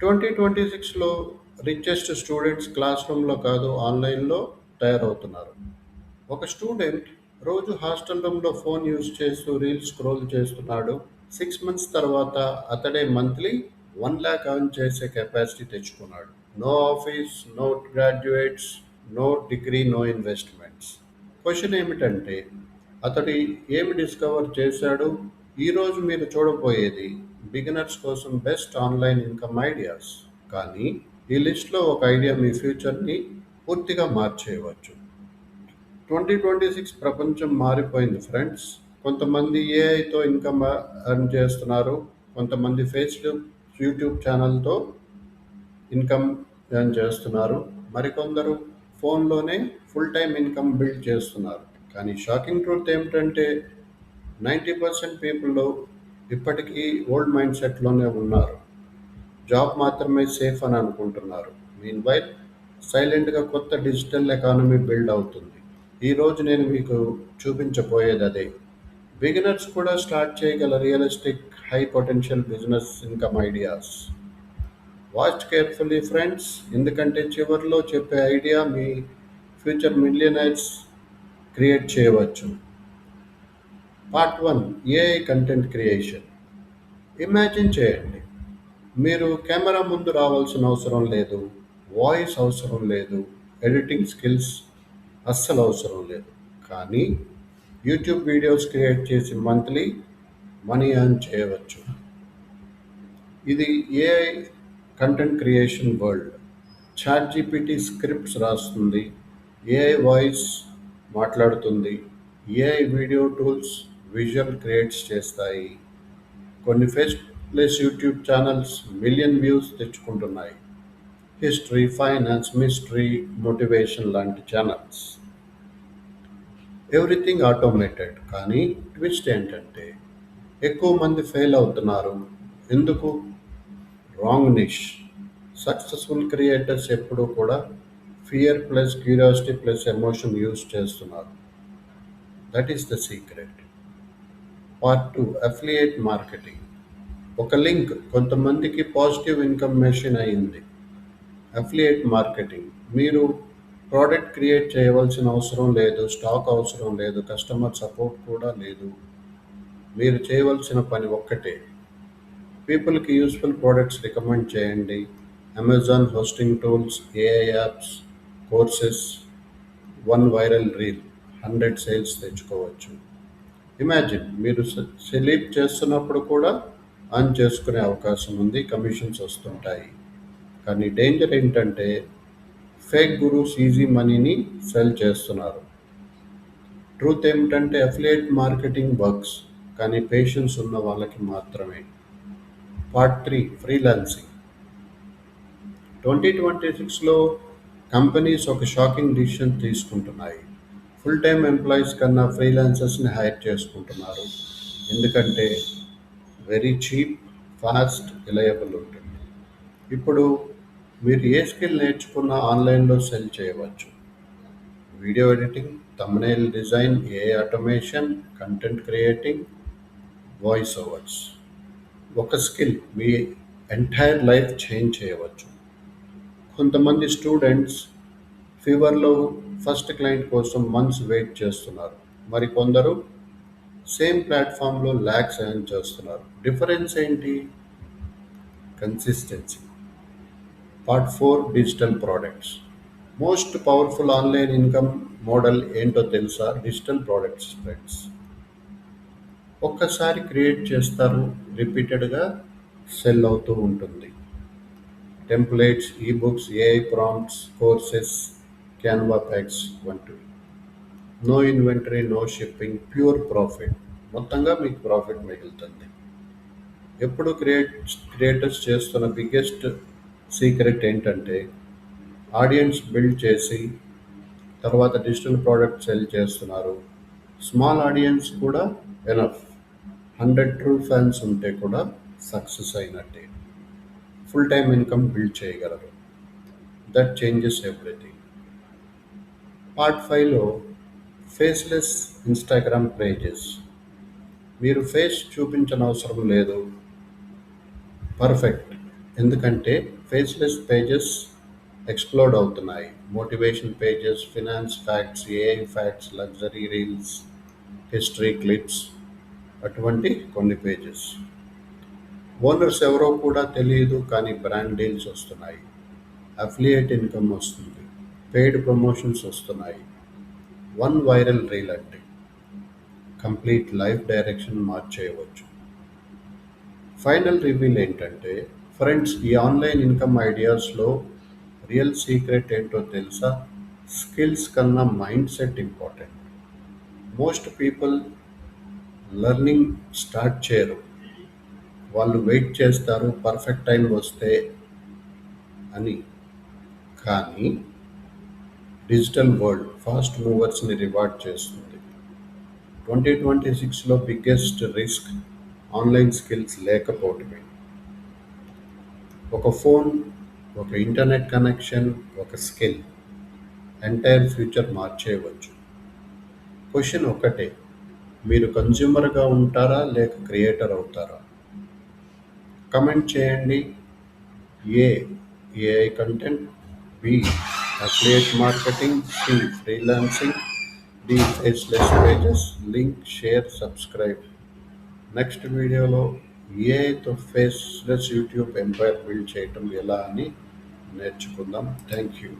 2026లో richest students class రూమ్లో కాదు ఆన్లైన్లో తయారవుతున్నారు. ఒక స్టూడెంట్ రోజు హాస్టల్ రూమ్లో ఫోన్ యూజ్ చేస్తూ రీల్స్ స్క్రోల్ చేస్తున్నాడు. 6 మంత్స్ తర్వాత అతడే మంత్లీ 1 lakh earn చేసే కెపాసిటీ తెచ్చుకున్నాడు. No office, no graduates, no degree, no investments. Question ఏమిటంటే అతడు ఏమి డిస్కవర్ చేశాడు? ఈరోజు మీరు చూడబోయేది బిగినర్స్ కోసం బెస్ట్ ఆన్లైన్ ఇన్కమ్ ఐడియాస్. కానీ ఈ లిస్ట్లో ఒక ఐడియా మీ ఫ్యూచర్ని పూర్తిగా మార్చేయవచ్చు. 2026 ప్రపంచం మారిపోయింది ఫ్రెండ్స్. కొంతమంది ఏఐతో ఇన్కమ్ ఎర్న్ చేస్తున్నారు. కొంతమంది ఫేస్బుక్, యూట్యూబ్ ఛానల్తో ఇన్కమ్ ఎర్న్ చేస్తున్నారు. మరికొందరు ఫోన్లోనే ఫుల్ టైం ఇన్కమ్ బిల్డ్ చేస్తున్నారు. కానీ షాకింగ్ ట్రూత్ ఏమిటంటే 90% పీపుల్ ఇప్పటికీ ఓల్డ్ మైండ్ సెట్లోనే ఉన్నారు. జాబ్ మాత్రమే సేఫ్ అని అనుకుంటున్నారు. మీన్వైల్ సైలెంట్గా కొత్త డిజిటల్ ఎకానమీ బిల్డ్ అవుతుంది. ఈరోజు నేను మీకు చూపించబోయేది అదే. బిగినర్స్ కూడా స్టార్ట్ చేయగల realistic high potential business income ideas. Watch carefully friends, ఎందుకంటే చివరిలో చెప్పే ఐడియా మీ ఫ్యూచర్ మిలియనైర్స్ క్రియేట్ చేయవచ్చు. Part 1, AI content creation. Imagine చేయండి, మీరు కెమెరా ముందు రావాల్సిన అవసరం లేదు, వాయిస్ అవసరం లేదు, ఎడిటింగ్ స్కిల్స్ అస్సలు అవసరం లేదు. కానీ యూట్యూబ్ వీడియోస్ క్రియేట్ చేసి మంత్లీ మనీ ఎర్న్ చేయవచ్చు. ఇది AI content creation world. Chat GPT scripts రాస్తుంది, ఏఐ వాయిస్ మాట్లాడుతుంది, AI video tools visual creates చేస్తాయి. కొన్ని faceless YouTube channels million views తెచ్చుకుంటున్నాయి. హిస్టరీ, ఫైనాన్స్, మిస్టరీ, మోటివేషన్ లాంటి ఛానల్స్. Everything automated. కానీ ట్విస్ట్ ఏంటంటే ఎక్కువ మంది ఫెయిల్ అవుతున్నారు. ఎందుకు? రాంగ్ నిష్. సక్సెస్ఫుల్ క్రియేటర్స్ ఎప్పుడూ కూడా fear plus curiosity plus emotion use చేస్తున్నారు. That is the secret. Part 2, affiliate marketing. ఒక లింక్ కొంతమందికి పాజిటివ్ ఇన్కమ్ మెషిన్ అయింది. Affiliate marketing. మీరు ప్రోడక్ట్ క్రియేట్ చేయవలసిన అవసరం లేదు, స్టాక్ అవసరం లేదు, కస్టమర్ సపోర్ట్ కూడా లేదు. మీరు చేయవలసిన పని ఒక్కటే, పీపుల్కి యూస్ఫుల్ ప్రోడక్ట్స్ రికమెండ్ చేయండి. Amazon hosting tools, AI apps, courses. 1 viral reel 100 sales తెచ్చుకోవచ్చు. ఇమాజిన్, మీరు సెలీప్ చేస్తున్నప్పుడు కూడా ఆన్ చేసుకునే అవకాశం ఉంది, కమిషన్స్ వస్తుంటాయి. కానీ డేంజర్ ఏంటంటే ఫేక్ గురూస్ ఈజీ మనీని సెల్ చేస్తున్నారు. ట్రూత్ ఏమిటంటే అఫిలియేట్ మార్కెటింగ్ వర్క్స్, కానీ పేషెన్స్ ఉన్న వాళ్ళకి మాత్రమే. Part 3, freelancing. 2026లో కంపెనీస్ ఒక షాకింగ్ డిసిషన్ తీసుకుంటున్నాయి. ఫుల్ టైమ్ ఎంప్లాయీస్ కన్నా ఫ్రీలాన్సర్స్ని హైర్ చేసుకుంటున్నారు. ఎందుకంటే వెరీ చీప్, ఫాస్ట్, రిలయబుల్ ఉంటుంది. ఇప్పుడు మీరు ఏ స్కిల్ నేర్చుకున్నా ఆన్లైన్లో సెల్ చేయవచ్చు. Video editing, thumbnail design, AI automation, content creating, voice overs. ఒక స్కిల్ మీ ఎంటైర్ లైఫ్ చేంజ్ చేయవచ్చు. కొంతమంది స్టూడెంట్స్ ఫీవర్లో ఫస్ట్ క్లయింట్ కోసం మంత్స్ వెయిట్ చేస్తున్నారు. మరికొందరు సేమ్ ప్లాట్ఫామ్లో ల్యాక్స్ ఎర్న్ చేస్తున్నారు. డిఫరెన్స్ ఏంటి? Consistency. Part 4, digital products. Most powerful online income model ఏంటో తెలుసా? Digital products friends. ఒక్కసారి క్రియేట్ చేస్తారు, రిపీటెడ్గా సెల్ అవుతూ ఉంటుంది. Templates, ebooks, AI prompts, courses, Canva packs వంటివి. No inventory, no shipping, pure profit. మొత్తంగా మీకు ప్రాఫిట్ మిగులుతుంది. ఎప్పుడు క్రియేటర్స్ చేస్తున్న బిగ్గెస్ట్ సీక్రెట్ ఏంటంటే ఆడియన్స్ బిల్డ్ చేసి తర్వాత డిజిటల్ ప్రోడక్ట్ సెల్ చేస్తున్నారు. స్మాల్ ఆడియన్స్ కూడా ఎనఫ్. 100 ట్రూ ఫ్యాన్స్ ఉంటే కూడా సక్సెస్ అయినట్టే. ఫుల్ టైమ్ ఇన్కమ్ బిల్డ్ చేయగలరు. That changes everything. పార్ట్ 5లో ఫేస్లెస్ ఇన్స్టాగ్రామ్ పేజెస్. మీరు ఫేస్ చూపించనవసరం లేదు. పర్ఫెక్ట్. ఎందుకంటే ఫేస్లెస్ పేజెస్ ఎక్స్ప్లోడ్ అవుతున్నాయి. Motivation pages, finance facts, AI facts, luxury reels, history clips, అటువంటి కొన్ని పేజెస్. ఓనర్స్ ఎవరో కూడా తెలియదు, కానీ బ్రాండ్ డీల్స్ వస్తున్నాయి, అఫిలియేట్ ఇన్కమ్ వస్తుంది, పెయిడ్ ప్రమోషన్స్ వస్తున్నాయి. వన్ వైరల్ రీల్ అంటే కంప్లీట్ లైఫ్ డైరెక్షన్ మార్చేయవచ్చు. ఫైనల్ రివీల్ ఏంటంటే ఫ్రెండ్స్, ఈ ఆన్లైన్ ఇన్కమ్ ఐడియాస్లో రియల్ సీక్రెట్ ఏంటో తెలుసా? స్కిల్స్ కన్నా mindset important. Most people learning start చేయరు. వాళ్ళు వెయిట్ చేస్తారు పర్ఫెక్ట్ టైం వస్తే అని. కానీ డిజిటల్ వరల్డ్ ఫాస్ట్ మూవర్స్ని రివార్డ్ చేస్తుంది. 2026లో బిగ్గెస్ట్ రిస్క్ ఆన్లైన్ స్కిల్స్ లేకపోవటమే. ఒక ఫోన్, ఒక ఇంటర్నెట్ కనెక్షన్, ఒక స్కిల్ ఎంటైర్ ఫ్యూచర్ మార్చేయవచ్చు. క్వశ్చన్ ఒకటే, మీరు కన్జ్యూమర్గా ఉంటారా లేక క్రియేటర్ అవుతారా? కమెంట్ చేయండి. A AI content, B affiliate marketing, C freelancing, D faceless pages. Link, share, subscribe. Next వీడియోలో ఏఐతో ఫేస్లెస్ యూట్యూబ్ ఎంపైర్ బిల్డ్ చేయటం ఎలా అని నేర్చుకుందాం. Thank you.